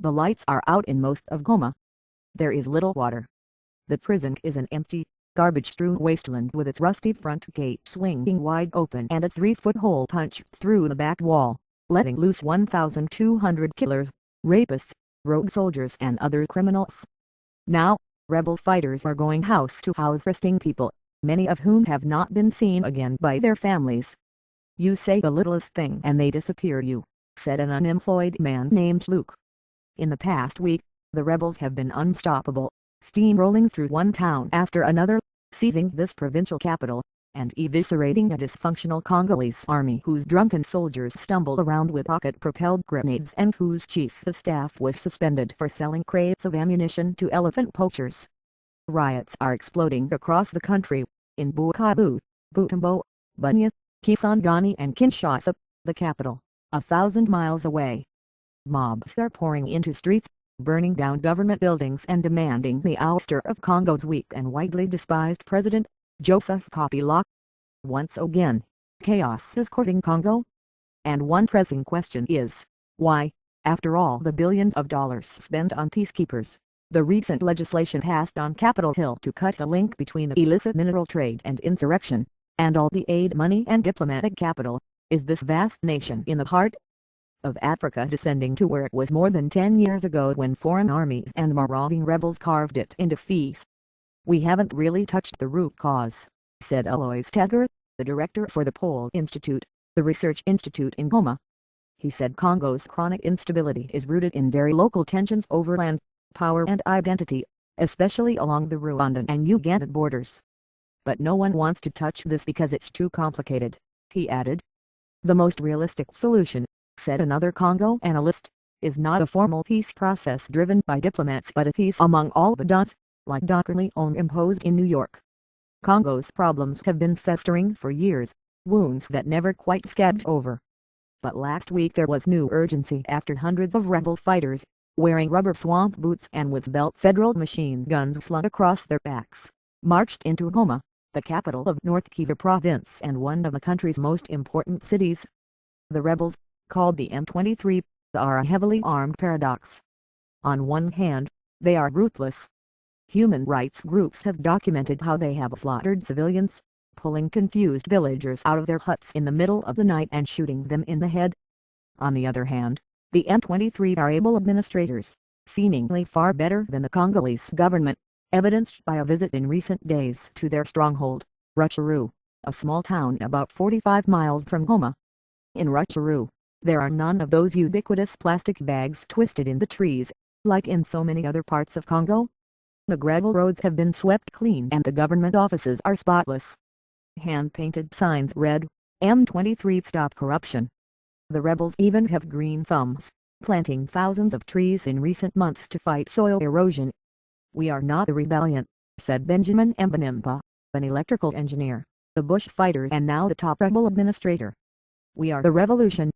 The lights are out in most of Goma. There is little water. The prison is an empty, garbage-strewn wasteland with its rusty front gate swinging wide open and a 3-foot hole punched through the back wall, letting loose 1,200 killers, rapists, rogue soldiers and other criminals. Now, rebel fighters are going house to house arresting people, many of whom have not been seen again by their families. "You say the littlest thing and they disappear you," said an unemployed man named Luke. In the past week, the rebels have been unstoppable, steamrolling through one town after another, seizing this provincial capital, and eviscerating a dysfunctional Congolese army whose drunken soldiers stumbled around with rocket-propelled grenades and whose chief of staff was suspended for selling crates of ammunition to elephant poachers. Riots are exploding across the country, in Bukavu, Butembo, Bunia, Kisangani and Kinshasa, the capital, 1,000 miles away. Mobs are pouring into streets, burning down government buildings and demanding the ouster of Congo's weak and widely despised president, Joseph Kabila. Once again, chaos is courting Congo. And one pressing question is, why, after all the billions of dollars spent on peacekeepers, the recent legislation passed on Capitol Hill to cut the link between the illicit mineral trade and insurrection, and all the aid money and diplomatic capital, is this vast nation in the heart of Africa descending to where it was more than 10 years ago when foreign armies and marauding rebels carved it into fees? "We haven't really touched the root cause," said Alois Teger, the director for the Pole Institute, the research institute in Goma. He said Congo's chronic instability is rooted in very local tensions over land, power and identity, especially along the Rwandan and Ugandan borders. "But no one wants to touch this because it's too complicated," he added. "The most realistic solution," said another Congo analyst, "is not a formal peace process driven by diplomats but a peace among all the dons, like Dr. Leon imposed in New York. Congo's problems have been festering for years, wounds that never quite scabbed over. But last week there was new urgency after hundreds of rebel fighters, wearing rubber swamp boots and with belt federal machine guns slung across their backs, marched into Goma, the capital of North Kivu province and one of the country's most important cities. The rebels, called the M23, are a heavily armed paradox. On one hand, they are ruthless. Human rights groups have documented how they have slaughtered civilians, pulling confused villagers out of their huts in the middle of the night and shooting them in the head. On the other hand, the M23 are able administrators, seemingly far better than the Congolese government, evidenced by a visit in recent days to their stronghold, Rutshuru, a small town about 45 miles from Goma. In Rutshuru, there are none of those ubiquitous plastic bags twisted in the trees, like in so many other parts of Congo. The gravel roads have been swept clean and the government offices are spotless. Hand-painted signs read, "M23 Stop Corruption." The rebels even have green thumbs, planting thousands of trees in recent months to fight soil erosion. "We are not the rebellion," said Benjamin Mbanimpa, an electrical engineer, the bush fighter and now the top rebel administrator. "We are the revolution."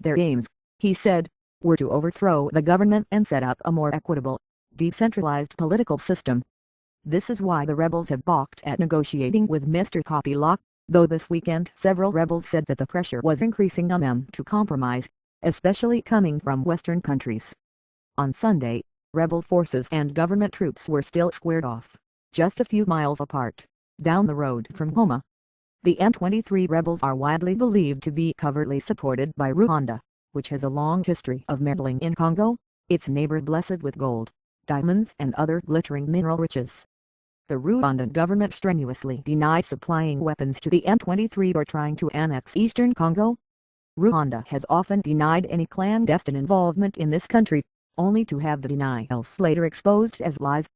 Their aims, he said, were to overthrow the government and set up a more equitable, decentralized political system. This is why the rebels have balked at negotiating with Mr. Kabila, though this weekend several rebels said that the pressure was increasing on them to compromise, especially coming from Western countries. On Sunday, rebel forces and government troops were still squared off, just a few miles apart, down the road from Goma. The M23 rebels are widely believed to be covertly supported by Rwanda, which has a long history of meddling in Congo, its neighbor blessed with gold, diamonds and other glittering mineral riches. The Rwandan government strenuously denied supplying weapons to the M23 or trying to annex eastern Congo. Rwanda has often denied any clandestine involvement in this country, only to have the denials later exposed as lies.